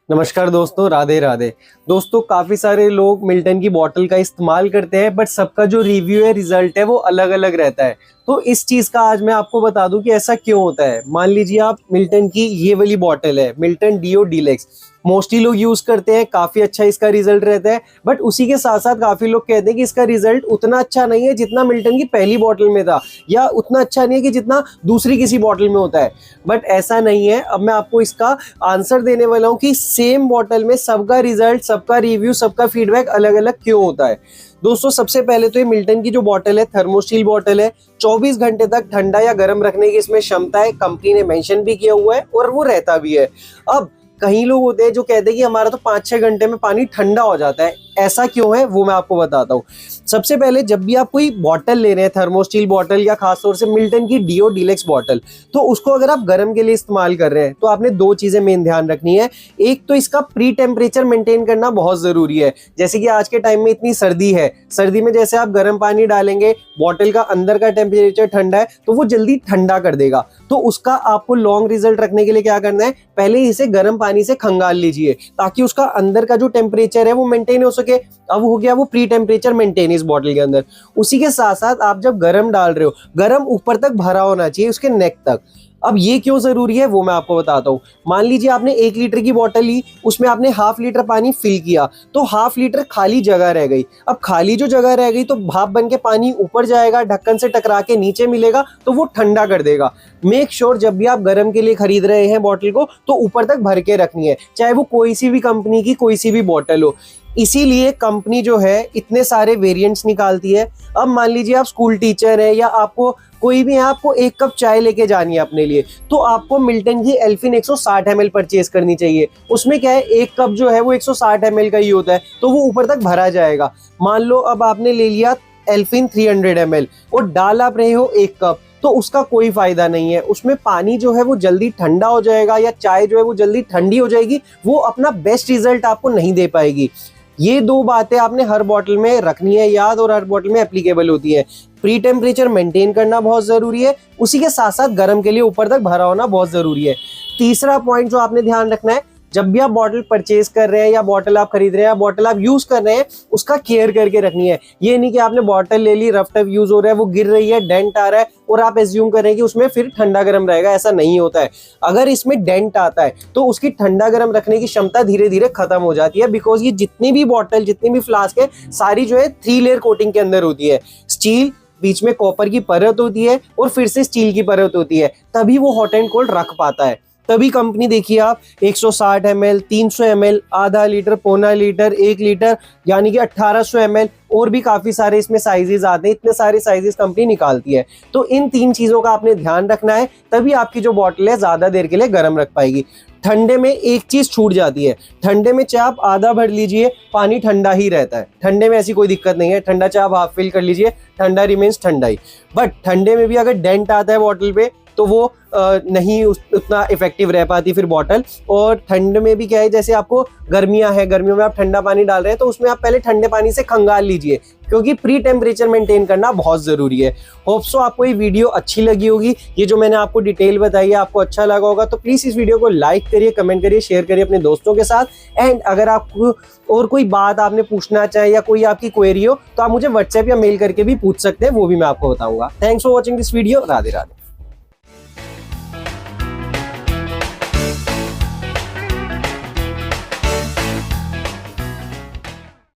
नमस्कार दोस्तों, राधे राधे। दोस्तों, काफ़ी सारे लोग मिल्टन की बॉटल का इस्तेमाल करते हैं, बट सबका जो रिव्यू है, रिजल्ट है, वो अलग अलग रहता है। तो इस चीज़ का आज मैं आपको बता दूं कि ऐसा क्यों होता है। मान लीजिए आप मिल्टन की ये वाली बॉटल है, मिल्टन डीओ डीलक्स, मोस्टली लोग यूज़ करते हैं, काफ़ी अच्छा इसका रिजल्ट रहता है। बट उसी के साथ साथ काफ़ी लोग कहते हैं कि इसका रिजल्ट उतना अच्छा नहीं है जितना मिल्टन की पहली बॉटल में था, या उतना अच्छा नहीं है कि जितना दूसरी किसी बॉटल में होता है। बट ऐसा नहीं है। अब मैं आपको इसका आंसर देने वाला हूँ कि सेम बॉटल में सबका रिजल्ट, सबका रिव्यू, सबका फीडबैक अलग अलग क्यों होता है। दोस्तों, सबसे पहले तो ये मिल्टन की जो बॉटल है, थर्मोस्टील बॉटल है, 24 घंटे तक ठंडा या गर्म रखने की इसमें क्षमता है। कंपनी ने मेंशन भी किया हुआ है और वो रहता भी है। अब कई लोग होते हैं जो कहते हैं कि हमारा तो 5-6 घंटे में पानी ठंडा हो जाता है। ऐसा क्यों है वो मैं आपको बताता हूँ। सबसे पहले, जब भी आप कोई बॉटल ले रहे हैं, थर्मोस्टील बॉटल या खासतौर से मिल्टन की डीओ डीलक्स बॉटल, तो उसको अगर आप गर्म के लिए इस्तेमाल कर रहे हैं तो आपने दो चीजें मेन ध्यान रखनी है। एक तो इसका प्री टेम्परेचर मेंटेन करना बहुत जरूरी है। जैसे कि आज के टाइम में इतनी सर्दी है, सर्दी में जैसे आप गर्म पानी डालेंगे, बॉटल का अंदर का टेम्परेचर ठंडा है तो वो जल्दी ठंडा कर देगा। तो उसका आपको लॉन्ग रिजल्ट रखने के लिए क्या करना है, पहले इसे गर्म पानी से खंगाल लीजिए ताकि उसका अंदर का जो टेम्परेचर है वो मेंटेन हो सके। अब हो गया वो प्री टेम्परेचर मेंटेन इस बॉटल के अंदर। उसी के साथ साथ आप जब गर्म डाल रहे हो, गर्म ऊपर तक भरा होना चाहिए, उसके नेक तक। अब ये क्यों जरूरी है वो मैं आपको बताता हूँ। मान लीजिए आपने 1 लीटर की बॉटल ली, उसमें आपने ½ लीटर पानी फिल किया, तो ½ लीटर खाली जगह रह गई। अब खाली जो जगह रह गई तो भाप बन के पानी ऊपर जाएगा, ढक्कन से टकरा के नीचे मिलेगा तो वो ठंडा कर देगा। मेक श्योर जब भी आप गर्म के लिए खरीद रहे हैं बॉटल को, तो ऊपर तक भर के रखनी है, चाहे वो कोई सी भी कंपनी की कोई सी भी बॉटल हो। इसीलिए कंपनी जो है इतने सारे वेरिएंट्स निकालती है। अब मान लीजिए आप स्कूल टीचर है या आपको कोई भी है, आपको 1 कप चाय लेके जानी है अपने लिए, तो आपको मिल्टन की एल्फिन 160 ml परचेज करनी चाहिए। उसमें क्या है, 1 कप जो है वो 160 ml का ही होता है, तो वो ऊपर तक भरा जाएगा। मान लो अब आपने ले लिया एल्फिन 300 ml और डाल आप रहे हो 1 कप, तो उसका कोई फायदा नहीं है। उसमें पानी जो है वो जल्दी ठंडा हो जाएगा या चाय जो है वो जल्दी ठंडी हो जाएगी, वो अपना बेस्ट रिजल्ट आपको नहीं दे पाएगी। ये दो बातें आपने हर बॉटल में रखनी है याद, और हर बॉटल में एप्लीकेबल होती है। प्री टेम्परेचर मेंटेन करना बहुत जरूरी है, उसी के साथ साथ गर्म के लिए ऊपर तक भरा होना बहुत जरूरी है। तीसरा पॉइंट जो आपने ध्यान रखना है, जब भी आप बॉटल परचेज कर रहे हैं या बॉटल आप खरीद रहे हैं या बॉटल आप यूज कर रहे हैं, उसका केयर करके रखनी है। ये नहीं कि आपने बॉटल ले ली, रफ टफ यूज हो रहा है, वो गिर रही है, डेंट आ रहा है और आप एज्यूम कर रहे हैं कि उसमें फिर ठंडा गर्म रहेगा। ऐसा नहीं होता है। अगर इसमें डेंट आता है तो उसकी ठंडा गर्म रखने की क्षमता धीरे धीरे खत्म हो जाती है, बिकॉज ये जितनी भी बॉटल, जितनी भी फ्लास्क है, सारी जो है 3 लेयर कोटिंग के अंदर होती है। स्टील, बीच में कॉपर की परत होती है और फिर से स्टील की परत होती है, तभी वो हॉट एंड कोल्ड रख पाता है। तभी कंपनी देखिए आप 160 ml, 300 ml, ½ लीटर, पौना लीटर, 1 लीटर, यानी कि 1800 ml, और भी काफ़ी सारे इसमें साइजेस आते हैं। इतने सारे साइजेस कंपनी निकालती है। तो इन 3 चीज़ों का आपने ध्यान रखना है, तभी आपकी जो बॉटल है ज़्यादा देर के लिए गर्म रख पाएगी। ठंडे में एक चीज़ छूट जाती है, ठंडे में चाहे आप आधा भर लीजिए, पानी ठंडा ही रहता है। ठंडे में ऐसी कोई दिक्कत नहीं है, ठंडा चाहे आप हाफ फिल कर लीजिए, ठंडा रिमेन्स ठंडा ही। बट ठंडे में भी अगर डेंट आता है बॉटल पे तो वो नहीं उतना इफेक्टिव रह पाती फिर बॉटल। और ठंड में भी क्या है, जैसे आपको गर्मियां हैं, गर्मियों में आप ठंडा पानी डाल रहे हैं, तो उसमें आप पहले ठंडे पानी से खंगाल लीजिए, क्योंकि प्री टेम्परेचर मेंटेन करना बहुत जरूरी है। होप सो आपको ये वीडियो अच्छी लगी होगी। ये जो मैंने आपको डिटेल बताई है आपको अच्छा लगा होगा, तो प्लीज इस वीडियो को लाइक करिए, कमेंट करिए, शेयर करिए अपने दोस्तों के साथ। एंड अगर आपको और कोई बात आपने पूछना चाहे या कोई आपकी क्वेरी हो, तो आप मुझे व्हाट्सएप या मेल करके भी पूछ सकते हैं, वो भी मैं आपको बताऊंगा। Thanks for watching this video. Radhe Radhe.